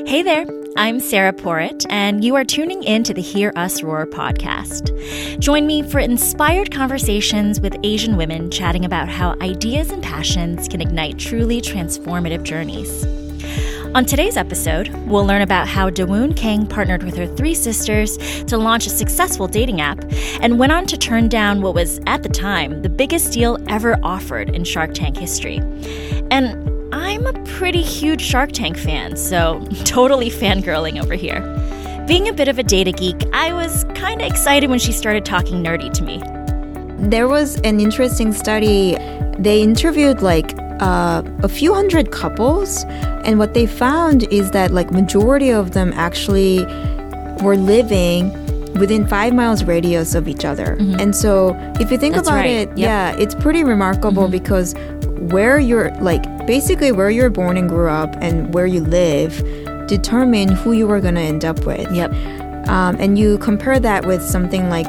Hey there, I'm Sara Porritt, and you are tuning in to the Hear Us Roar podcast. Join me for inspired conversations with Asian women chatting about how ideas and passions can ignite truly transformative journeys. On today's episode, we'll learn about how Dawoon Kang partnered with her three sisters to launch a successful dating app and went on to turn down what was, at the time, the biggest deal ever offered in Shark Tank history. And I'm a pretty huge Shark Tank fan, so totally fangirling over here. Being a bit of a data geek, I was kind of excited when she started talking nerdy to me. There was an interesting study. They interviewed a few hundred couples, and what they found is that majority of them actually were living within 5 miles radius of each other. Mm-hmm. And so if you think That's about right. it, Yep. yeah, it's pretty remarkable because where you're basically where you're born and grew up and where you live determine who you are going to end up with. Yep. And you compare that with something like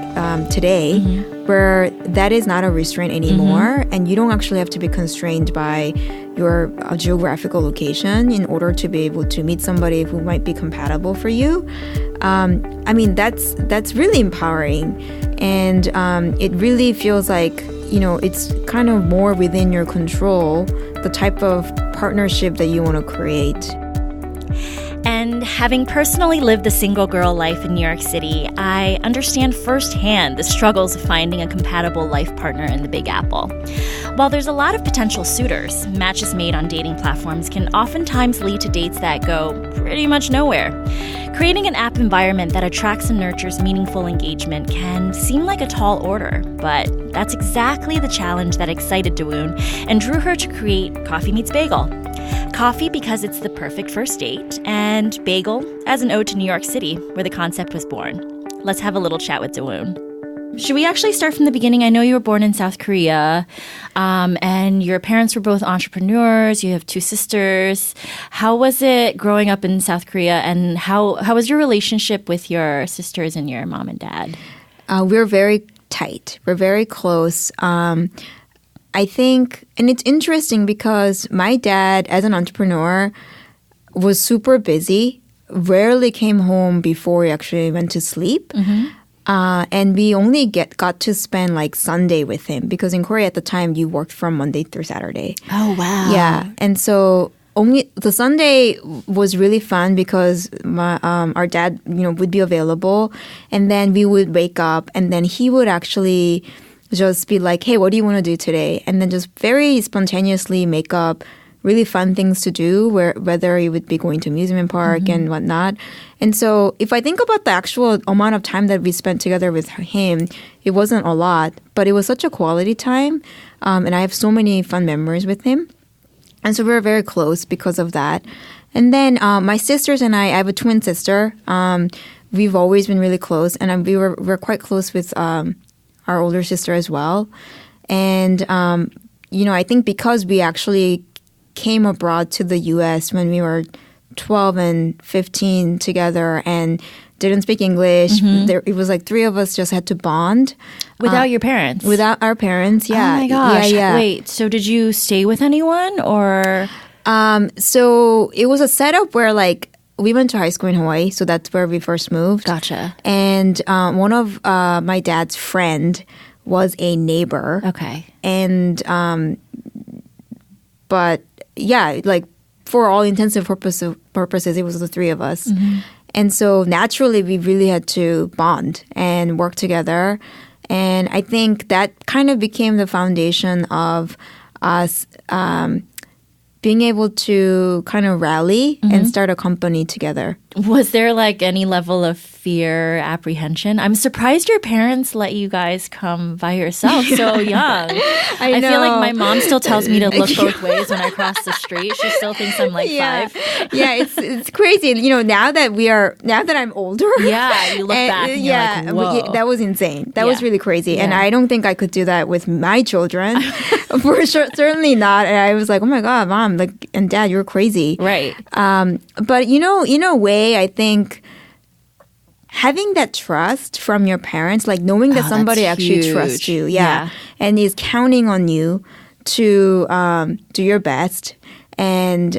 today, where that is not a restraint anymore, and you don't actually have to be constrained by your geographical location in order to be able to meet somebody who might be compatible for you. That's really empowering, and it really feels like, it's kind of more within your control, the type of partnership that you want to create. And having personally lived the single girl life in New York City, I understand firsthand the struggles of finding a compatible life partner in the Big Apple. While there's a lot of potential suitors, matches made on dating platforms can oftentimes lead to dates that go pretty much nowhere. Creating an app environment that attracts and nurtures meaningful engagement can seem like a tall order, but that's exactly the challenge that excited Dawoon and drew her to create Coffee Meets Bagel. Coffee because it's the perfect first date, and bagel as an ode to New York City, where the concept was born. Let's have a little chat with Dawoon. Should we actually start from the beginning? I know you were born in South Korea, and your parents were both entrepreneurs. You have two sisters. How was it growing up in South Korea, and how was your relationship with your sisters and your mom and dad? We're very tight. We're very close. I think, and it's interesting because my dad, as an entrepreneur, was super busy, rarely came home before he actually went to sleep. And we only got to spend Sunday with him, because in Korea at the time you worked from Monday through Saturday. Oh, wow. Yeah. And so only the Sunday was really fun because our dad, would be available, and then we would wake up, and then he would actually just be like, hey, what do you want to do today? And then just very spontaneously make up really fun things to do, whether you would be going to amusement park and whatnot. And so if I think about the actual amount of time that we spent together with him, it wasn't a lot, but it was such a quality time. And I have so many fun memories with him. And so we were very close because of that. And then my sisters and I have a twin sister. We've always been really close, and we're quite close with our older sister as well. And, I think because we actually came abroad to the U.S. when we were 12 and 15 together and didn't speak English, it was three of us just had to bond. Without your parents? Without our parents, yeah. Oh my gosh. Yeah. Wait, so did you stay with anyone or? So it was a setup where we went to high school in Hawaii, so that's where we first moved. Gotcha. And one of my dad's friend was a neighbor. Okay. And, but yeah, for all intents and purposes, it was the three of us. And so naturally, we really had to bond and work together. And I think that kind of became the foundation of us being able to kind of rally and start a company together. Was there any level of fear, apprehension? I'm surprised your parents let you guys come by yourself so young. I feel like my mom still tells me to look both ways when I cross the street. She still thinks I'm 5. Yeah, it's crazy. Now that I'm older. Yeah, you look back and you're whoa. That was insane. That was really crazy. Yeah. And I don't think I could do that with my children. For sure, certainly not. And I was like, oh my God, Mom, and Dad, you're crazy. Right. But in a way, I think having that trust from your parents, knowing that somebody actually trusts you, and is counting on you to do your best, and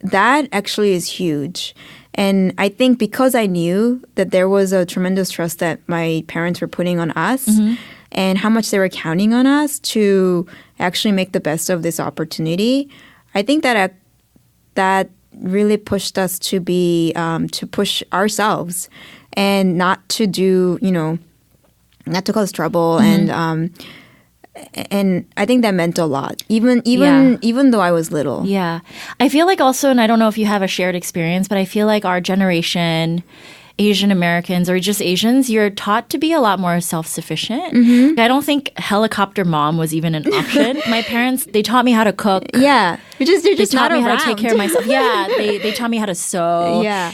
that actually is huge. And I think because I knew that there was a tremendous trust that my parents were putting on us and how much they were counting on us to actually make the best of this opportunity, I think that that really pushed us to be to push ourselves and not to do, not to cause trouble. And I think that meant a lot, even though I was little. Yeah. I feel like also, and I don't know if you have a shared experience, but I feel like our generation, Asian Americans or just Asians, you're taught to be a lot more self-sufficient. I don't think helicopter mom was even an option. My parents, they taught me how to cook. Yeah. They're just taught not me around. how to take care of myself. Yeah. They taught me how to sew. Yeah.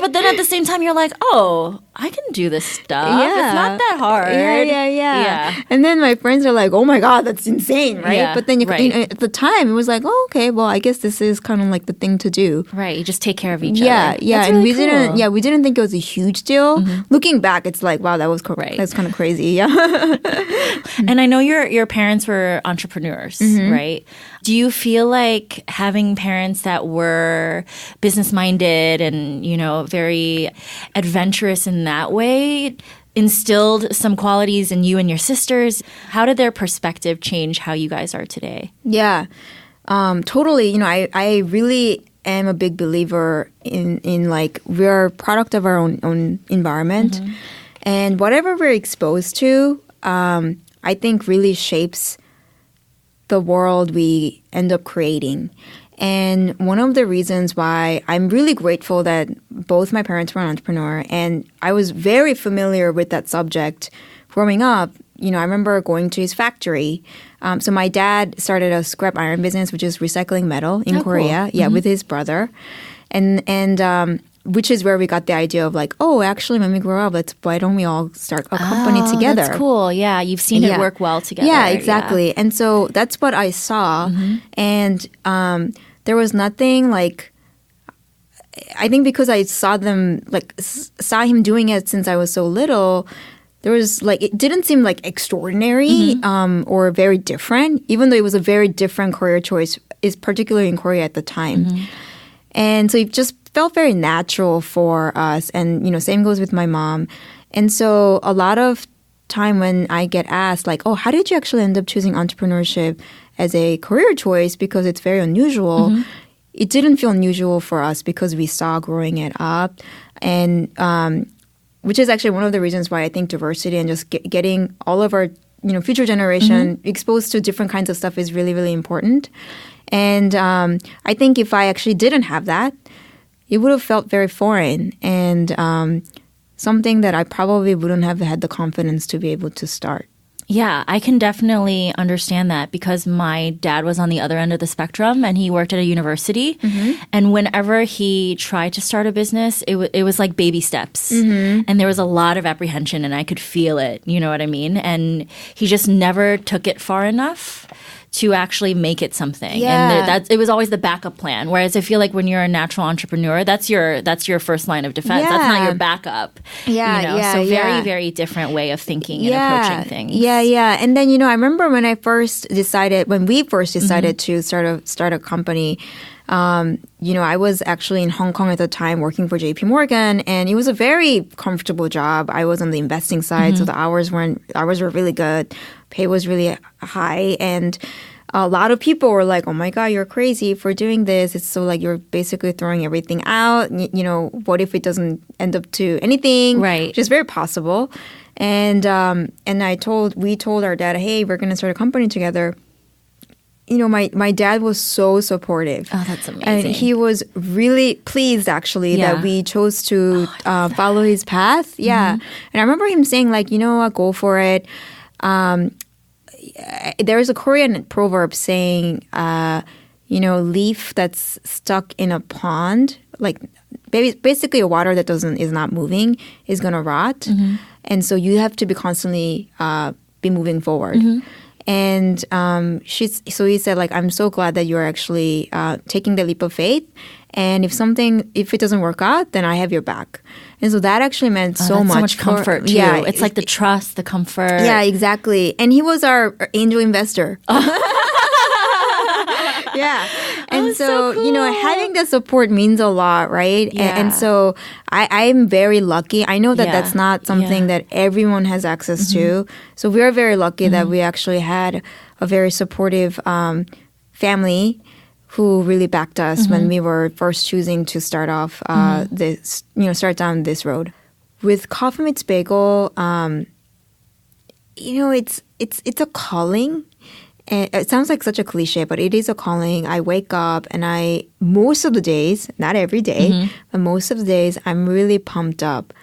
But then at the same time, you're like, oh, I can do this stuff. Yeah. It's not that hard. Yeah. And then my friends are like, oh my God, that's insane, right? Yeah, But then at the time, it was like, oh, okay, well, I guess this is kind of like the thing to do. Right. You just take care of each Yeah, other. yeah. That's And really cool. we didn't think it was a huge deal. Looking back, it's like, wow, that's kind of crazy. Yeah. And I know your parents were entrepreneurs, right? Do you feel like having parents that were business-minded and, very adventurous in that way instilled some qualities in you and your sisters? How did their perspective change how you guys are today? Yeah, totally. I really am a big believer in like we're a product of our own environment. And whatever we're exposed to, I think really shapes the world we end up creating. And one of the reasons why I'm really grateful that both my parents were an entrepreneur and I was very familiar with that subject growing up. I remember going to his factory. So my dad started a scrap iron business, which is recycling metal in Korea. Cool. Yeah, with his brother. And which is where we got the idea of like, oh, actually, when we grow up, why don't we all start a company together? That's cool. Yeah, you've seen it work well together. Yeah, exactly. Yeah. And so that's what I saw. And there was nothing like, I think because I saw saw him doing it since I was so little, there was like, it didn't seem like extraordinary or very different, even though it was a very different career choice, particularly in Korea at the time. And so it just felt very natural for us. And, same goes with my mom. And so a lot of time when I get asked like, oh, how did you actually end up choosing entrepreneurship as a career choice because it's very unusual? It didn't feel unusual for us because we saw growing it up. And which is actually one of the reasons why I think diversity and just getting all of our future generation exposed to different kinds of stuff is really, really important. And I think if I actually didn't have that, it would have felt very foreign and something that I probably wouldn't have had the confidence to be able to start. Yeah, I can definitely understand that because my dad was on the other end of the spectrum and he worked at a university. And whenever he tried to start a business, it was like baby steps. And there was a lot of apprehension and I could feel it, you know what I mean? And he just never took it far enough to actually make it something. Yeah. And it was always the backup plan. Whereas I feel like when you're a natural entrepreneur, that's your first line of defense. Yeah. That's not your backup. Yeah. So very, very different way of thinking and approaching things. Yeah. And then, I remember when we first decided to start a company, I was actually in Hong Kong at the time working for JP Morgan, and it was a very comfortable job. I was on the investing side, so the hours were really good. Pay was really high, and a lot of people were like, oh my God, you're crazy for doing this. It's so like you're basically throwing everything out. What if it doesn't end up to anything? Right. Which is very possible. And we told our dad, hey, we're going to start a company together. My dad was so supportive. Oh, that's amazing. And he was really pleased, actually, that we chose to follow his path. Yeah. And I remember him saying, like, you know what, go for it. There's a Korean proverb saying, leaf that's stuck in a pond, like basically a water that is not moving is going to rot. And so you have to be constantly be moving forward. And so he said, like, I'm so glad that you're actually taking the leap of faith. And if it doesn't work out, then I have your back. And so that actually meant so much comfort too. Yeah, it's like the trust, the comfort. Yeah, exactly. And he was our angel investor. Yeah. And so cool. having the support means a lot, right? Yeah. And so I'm very lucky. I know that Yeah. that's not something that everyone has access to. So we're very lucky that we actually had a very supportive family who really backed us when we were first choosing to start off start down this road. With Coffee Meets Bagel, it's a calling. And it sounds like such a cliche, but it is a calling. I wake up and most of the days, not every day, but most of the days, I'm really pumped up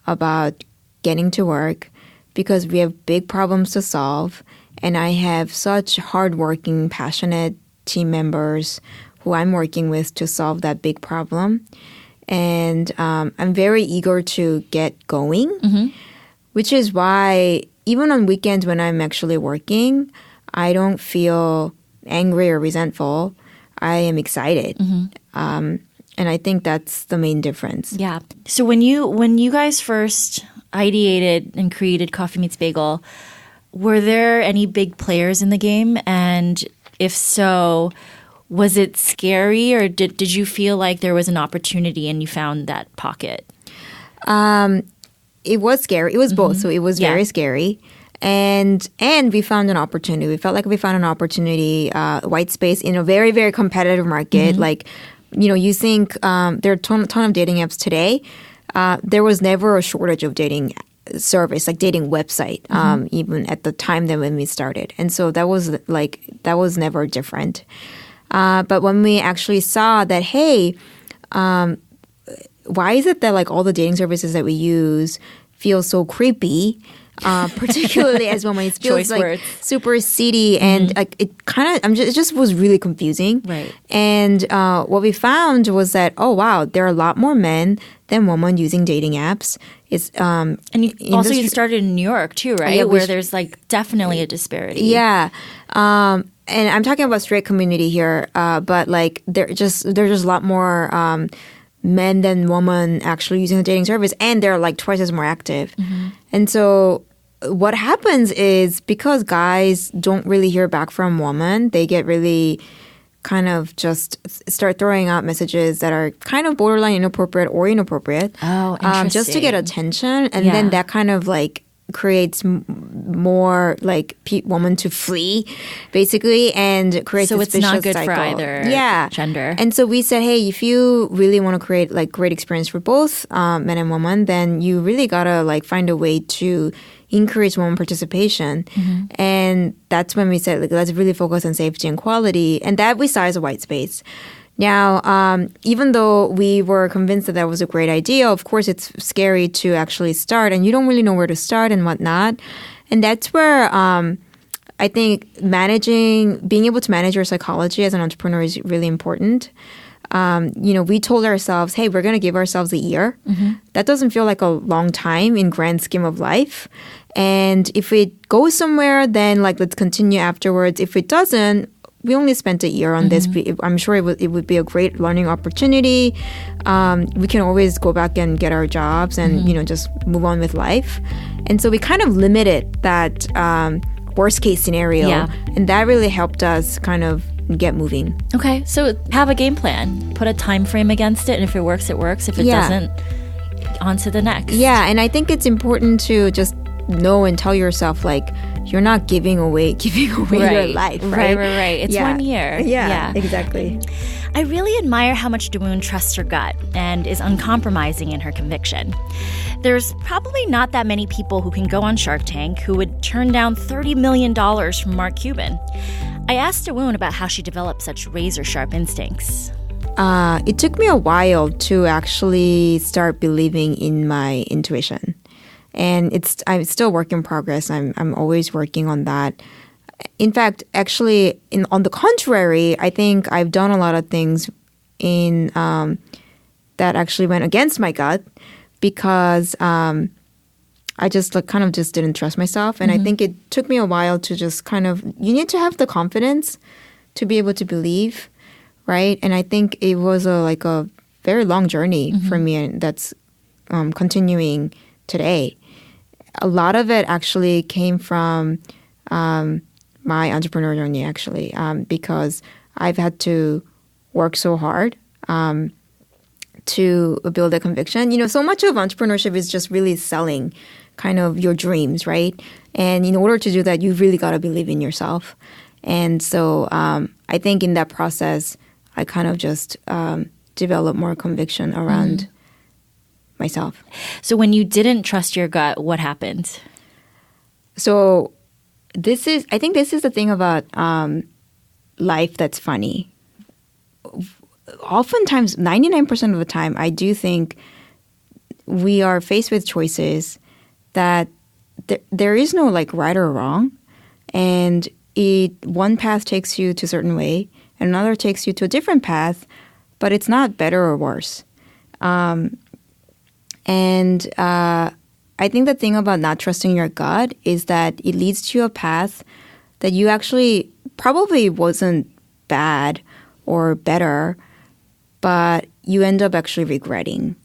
about getting to work because we have big problems to solve. And I have such hardworking, passionate team members who I'm working with to solve that big problem. And I'm very eager to get going, which is why even on weekends when I'm actually working, I don't feel angry or resentful. I am excited. And I think that's the main difference. Yeah. So when you guys first ideated and created Coffee Meets Bagel, were there any big players in the game? And if so, was it scary or did you feel like there was an opportunity and you found that pocket? It was scary. It was both. So it was very scary. And we found an opportunity. We felt like we found an opportunity, white space in a very, very competitive market. Like, you think there are a ton of dating apps today. There was never a shortage of dating service, like dating website, even at the time that when we started. And so that was never different. But when we actually saw that, hey, why is it that like all the dating services that we use feel so creepy? Particularly as women, it feels like words. super seedy, and like it just was really confusing. Right. And what we found was that wow, there are a lot more men than women using dating apps. It's and you started in New York too, right? Yeah, where there's like definitely a disparity. Yeah. And I'm talking about straight community here, but like there's just a lot more men than women actually using the dating service, and they're like twice as more active. And so what happens is because guys don't really hear back from women, they get really kind of just start throwing out messages that are kind of borderline inappropriate or inappropriate. Oh, interesting. Just to get attention. And then that kind of like creates more like women to flee, basically, and creates so a it's not vicious good cycle. for either gender. And so we said, hey, if you really want to create like great experience for both men and women, then you really gotta like find a way to increase women participation. And that's when we said, like, let's really focus on safety and quality, and that we saw as a white space. Now, even though we were convinced that was a great idea, of course, it's scary to actually start, and you don't really know where to start and whatnot. And that's where I think being able to manage your psychology as an entrepreneur is really important. We told ourselves, hey, we're going to give ourselves a year. That doesn't feel like a long time in grand scheme of life. And if it goes somewhere, then like let's continue afterwards. If it doesn't, we only spent a year on this. I'm sure it would be a great learning opportunity. We can always go back and get our jobs and just move on with life. And so we kind of limited that worst case scenario, and that really helped us kind of get moving. Okay, so have a game plan. Put a time frame against it, and if it works, it works. If it doesn't, on to the next. Yeah, and I think it's important to just know and tell yourself, like, you're not giving away your life, right? Right. It's 1 year. Yeah, exactly. I really admire how much Dawoon trusts her gut and is uncompromising in her conviction. There's probably not that many people who can go on Shark Tank who would turn down $30 million from Mark Cuban. I asked Dawoon about how she developed such razor-sharp instincts. It took me a while to actually start believing in my intuition. And I'm still work in progress. I'm always working on that. In fact, actually, on the contrary, I think I've done a lot of things that actually went against my gut because I just kind of just didn't trust myself. And I think it took me a while to just kind of, you need to have the confidence to be able to believe, right? And I think it was a very long journey for me, and that's continuing today. A lot of it actually came from my entrepreneurial journey, actually, because I've had to work so hard to build a conviction. So much of entrepreneurship is just really selling kind of your dreams, right? And in order to do that, you really got to believe in yourself. And so I think in that process, I kind of just developed more conviction around myself. So when you didn't trust your gut, what happened? So I think this is the thing about life that's funny. Oftentimes, 99% of the time, I do think we are faced with choices that there is no like right or wrong. And one path takes you to a certain way, and another takes you to a different path, but it's not better or worse. I think the thing about not trusting your gut is that it leads to a path that you actually probably wasn't bad or better, but you end up actually regretting.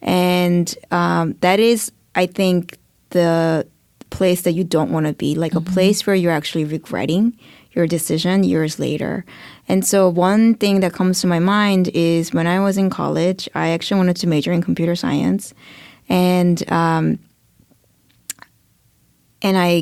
And that is, I think, the place that you don't want to be, like a place where you're actually regretting your decision years later. And so one thing that comes to my mind is when I was in college, I actually wanted to major in computer science. And I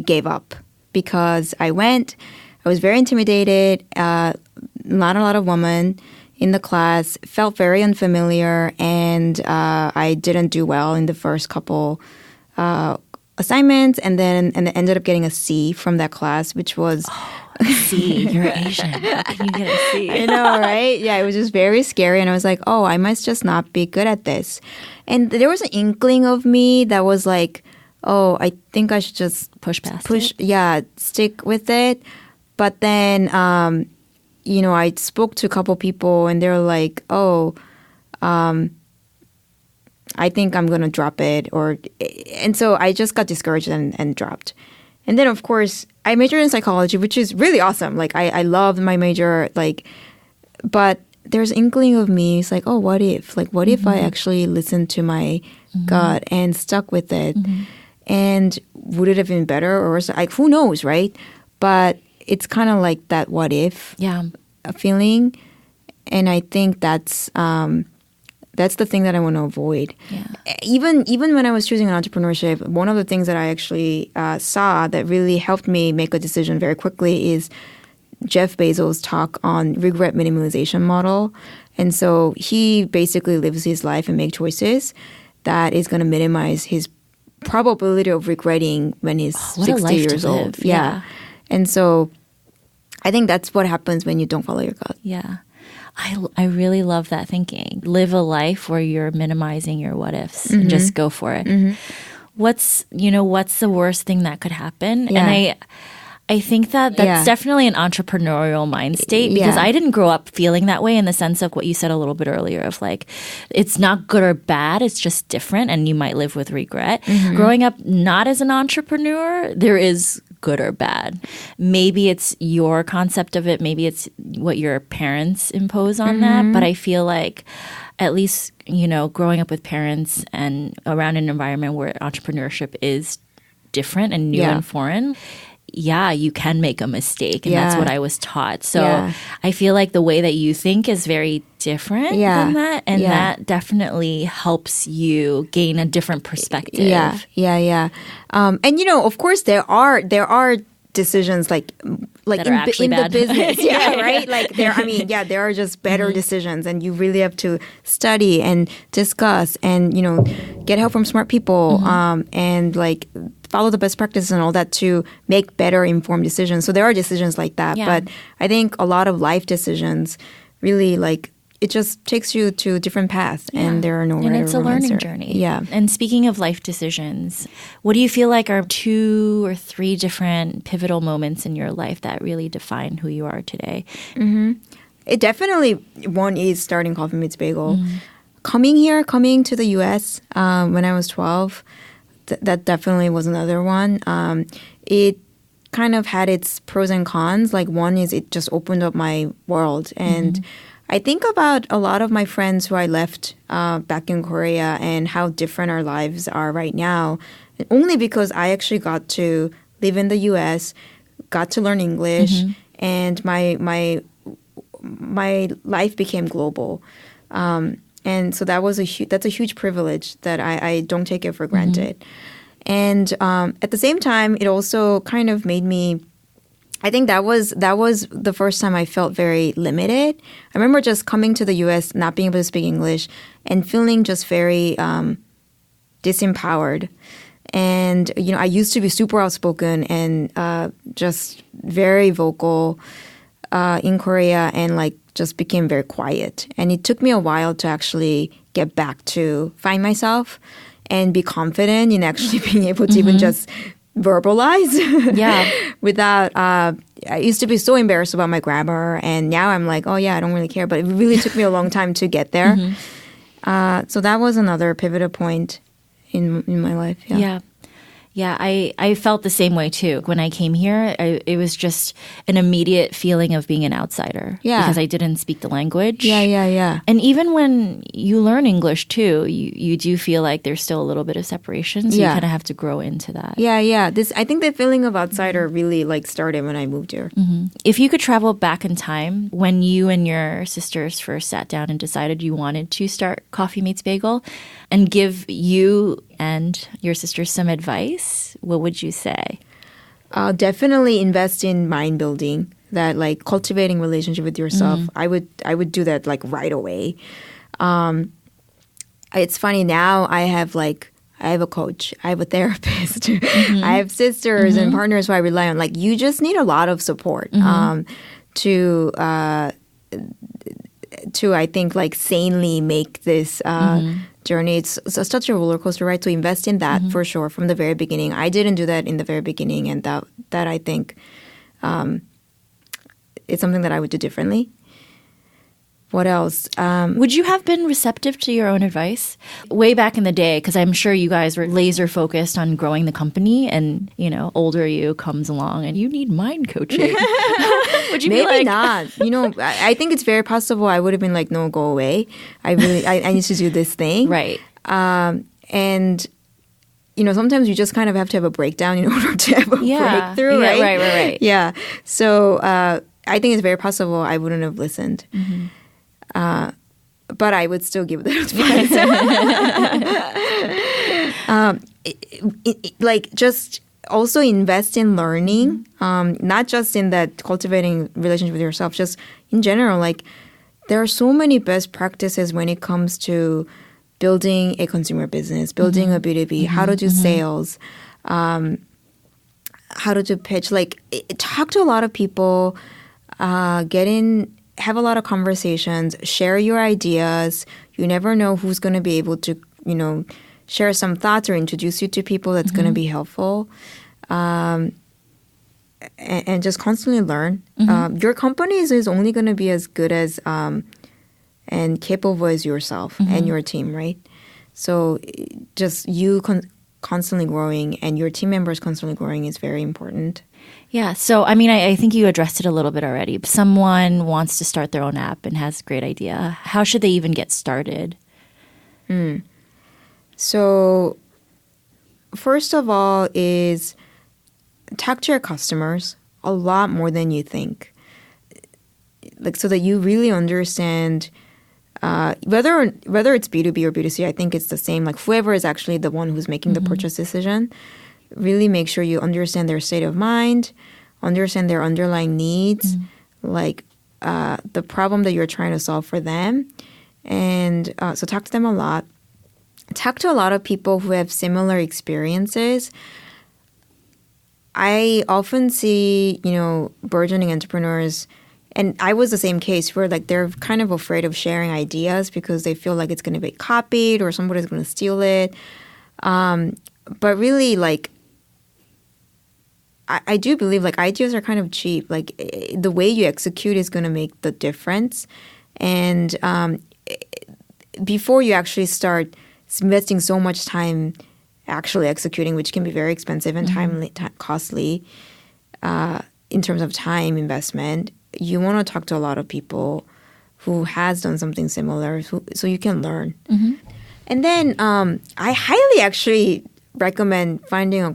gave up because I was very intimidated, not a lot of women in the class, felt very unfamiliar, and I didn't do well in the first couple assignments, and ended up getting a C from that class, which was... C, you're Asian. How can you get a C? I know, right? Yeah, it was just very scary. And I was like, oh, I must just not be good at this. And there was an inkling of me that was like, oh, I think I should just push past it. Yeah, stick with it. But then, I spoke to a couple people and they were like, oh, I think I'm going to drop it. And so I just got discouraged and dropped. And then, of course, I majored in psychology, which is really awesome. Like, I loved my major, but there's inkling of me. It's like, oh, what if? Like, what if I actually listened to my gut and stuck with it? And would it have been better or worse? Like, who knows, right? But it's kind of like that what if feeling. And I think that's the thing that I want to avoid. Yeah. Even when I was choosing an entrepreneurship, one of the things that I actually saw that really helped me make a decision very quickly is Jeff Bezos' talk on regret minimization model. And so he basically lives his life and make choices that is going to minimize his probability of regretting when he's 60 years old. Yeah. And so I think that's what happens when you don't follow your gut. Yeah. I really love that thinking. Live a life where you're minimizing your what ifs and just go for it. What's the worst thing that could happen? Yeah. And I think that's definitely an entrepreneurial mind state because I didn't grow up feeling that way in the sense of what you said a little bit earlier of like, it's not good or bad, it's just different and you might live with regret. Growing up not as an entrepreneur, there is good or bad. Maybe it's your concept of it, maybe it's what your parents impose on that, but I feel like at least, growing up with parents and around an environment where entrepreneurship is different and new and foreign, you can make a mistake. And that's what I was taught. So I feel like the way that you think is very different than that. And that definitely helps you gain a different perspective. Yeah. And, of course, there are decisions like in the business. Right? Like there are just better decisions and you really have to study and discuss and, get help from smart people and follow the best practices and all that to make better informed decisions. So there are decisions like that. Yeah. But I think a lot of life decisions really it just takes you to a different paths and there are no right or wrong. And it's a learning journey. Yeah. And speaking of life decisions, what do you feel like are 2 or 3 different pivotal moments in your life that really define who you are today? It definitely, one is starting Coffee Meets Bagel. Coming to the U.S. When I was 12, that definitely was another one. It kind of had its pros and cons. Like one is it just opened up my world. And I think about a lot of my friends who I left back in Korea and how different our lives are right now. Only because I actually got to live in the U.S., got to learn English, and my my life became global. And so that's a huge privilege that I don't take it for granted. And at the same time, it also kind of made me, I think that was the first time I felt very limited. I remember just coming to the U.S., not being able to speak English, and feeling just very disempowered. And, I used to be super outspoken and just very vocal in Korea, and like just became very quiet. And it took me a while to actually get back to find myself and be confident in actually being able to even just verbalize. Yeah. Without, I used to be so embarrassed about my grammar, and now I'm like, oh yeah, I don't really care. But it really took me a long time to get there. So that was another pivotal point in my life. Yeah. Yeah, I felt the same way too. When I came here, it was just an immediate feeling of being an outsider. Yeah. Because I didn't speak the language. Yeah. And even when you learn English too, you do feel like there's still a little bit of separation. So you kind of have to grow into that. Yeah. I think the feeling of outsider really like started when I moved here. If you could travel back in time when you and your sisters first sat down and decided you wanted to start Coffee Meets Bagel and give you and your sisters some advice, what would you say? Definitely invest in mind building, that like cultivating relationship with yourself. I would do that like right away. It's funny now. I have a coach. I have a therapist. I have sisters and partners who I rely on. Like, you just need a lot of support to I think like sanely make this journey. It's such a roller coaster, right? So invest in that for sure from the very beginning. I didn't do that in the very beginning, and that I think it's something that I would do differently. What else? Would you have been receptive to your own advice way back in the day? Because I'm sure you guys were laser focused on growing the company, and older you comes along and you need mind coaching. Would you Maybe be like, not? I think it's very possible I would have been like, no, go away. I need to do this thing, right? And sometimes you just kind of have to have a breakdown in order to have a breakthrough, right? Right. Yeah. So I think it's very possible I wouldn't have listened. But I would still give that advice. Like, just also invest in learning, not just in that cultivating relationship with yourself, just in general. Like, there are so many best practices when it comes to building a consumer business, building a B2B, how to do sales, how to do pitch. Like, talk to a lot of people, have a lot of conversations, share your ideas. You never know who's going to be able to, share some thoughts or introduce you to people that's going to be helpful. And just constantly learn. Your company is only going to be as good as and capable as yourself and your team, right? So just you constantly growing and your team members constantly growing is very important. Yeah. So, I mean, I think you addressed it a little bit already. If someone wants to start their own app and has a great idea, how should they even get started? So, first of all is talk to your customers a lot more than you think. Like, so that you really understand whether it's B2B or B2C, I think it's the same. Like, whoever is actually the one who's making the purchase decision, really make sure you understand their state of mind, understand their underlying needs, like the problem that you're trying to solve for them. And so talk to them a lot. Talk to a lot of people who have similar experiences. I often see, burgeoning entrepreneurs, and I was the same case, where like they're kind of afraid of sharing ideas because they feel like it's going to be copied or somebody's going to steal it. But really, like, I do believe like ideas are kind of cheap. Like, the way you execute is going to make the difference. And before you actually start investing so much time actually executing, which can be very expensive and costly in terms of time investment, you want to talk to a lot of people who has done something similar so you can learn. And then I highly actually recommend finding a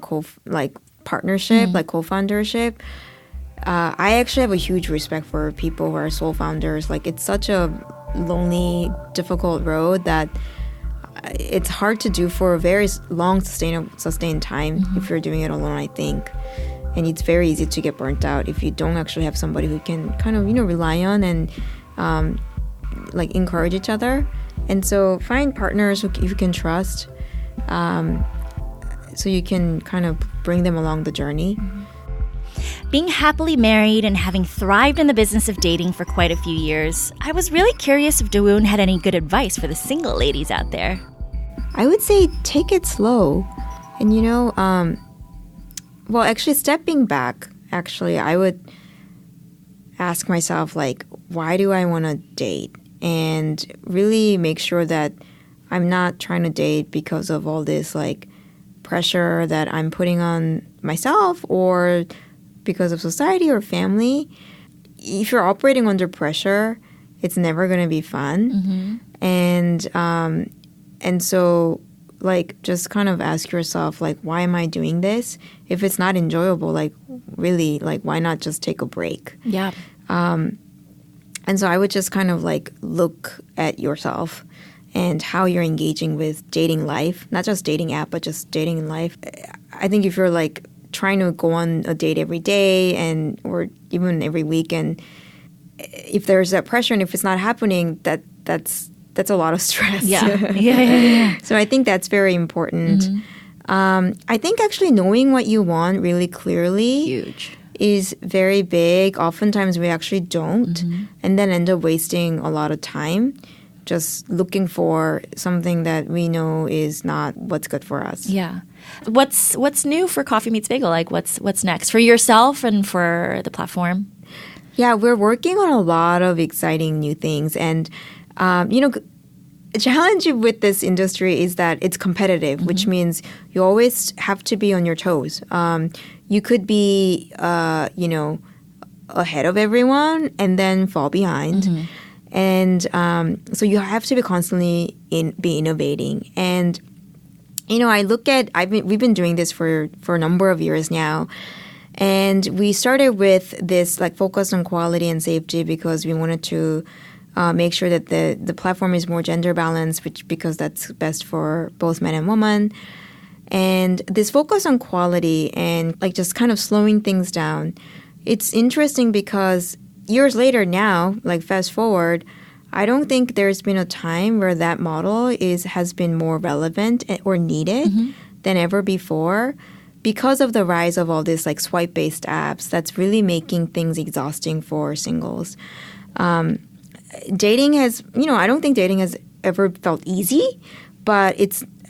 partnership, like co-foundership. I actually have a huge respect for people who are sole founders. Like, it's such a lonely, difficult road that it's hard to do for a very long, sustained time if you're doing it alone, I think. And it's very easy to get burnt out if you don't actually have somebody who can kind of, rely on and like encourage each other. And so find partners who you can trust, so you can kind of bring them along the journey. Being happily married and having thrived in the business of dating for quite a few years, I was really curious if Dawoon had any good advice for the single ladies out there. I would say take it slow. And, well, actually, stepping back, I would ask myself, like, why do I want to date? And really make sure that I'm not trying to date because of all this, like, pressure that I'm putting on myself or because of society or family. If you're operating under pressure, it's never going to be fun. And so, like, just kind of ask yourself, like, why am I doing this? If it's not enjoyable, like, really, like, why not just take a break? Yeah. And so I would just kind of, like, look at yourself and how you're engaging with dating life, not just dating app, but just dating in life. I think if you're, like, trying to go on a date every day or even every week, and if there's that pressure and if it's not happening, that's a lot of stress. Yeah. So I think that's very important. I think actually knowing what you want really clearly Huge. is very big. Oftentimes we actually don't, and then end up wasting a lot of time just looking for something that we know is not what's good for us. Yeah. What's new for Coffee Meets Bagel? Like, what's next for yourself and for the platform? Yeah, we're working on a lot of exciting new things. And, the challenge with this industry is that it's competitive, which means you always have to be on your toes. You could be, ahead of everyone and then fall behind. And so you have to be constantly be innovating. And, I look at, we've been doing this for a number of years now. And we started with this, like, focus on quality and safety because we wanted to make sure that the platform is more gender balanced, because that's best for both men and women. And this focus on quality and, like, just kind of slowing things down, it's interesting because years later now, like, fast forward, I don't think there's been a time where that model has been more relevant or needed than ever before, because of the rise of all this, like, swipe-based apps that's really making things exhausting for singles. Dating has, I don't think dating has ever felt easy, but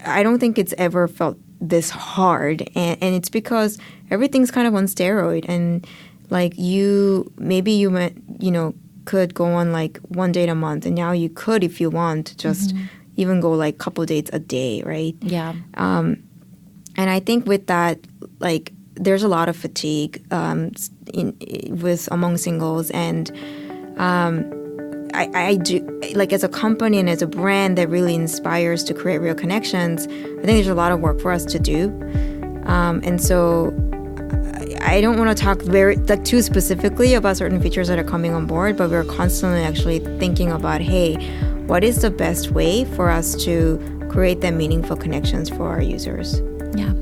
I don't think it's ever felt this hard. And it's because everything's kind of on steroid. And, like, you could go on, like, one date a month, and now you could, if you want, just even go, like, couple dates a day, right? Yeah. And I think with that, like, there's a lot of fatigue among singles, and I do, like, as a company and as a brand that really inspires to create real connections, I think there's a lot of work for us to do. And so I don't want to talk too specifically about certain features that are coming on board, but we're constantly actually thinking about, hey, what is the best way for us to create that meaningful connections for our users? Yeah.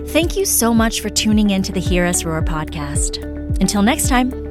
Thank you so much for tuning in to the Hear Us Roar podcast. Until next time.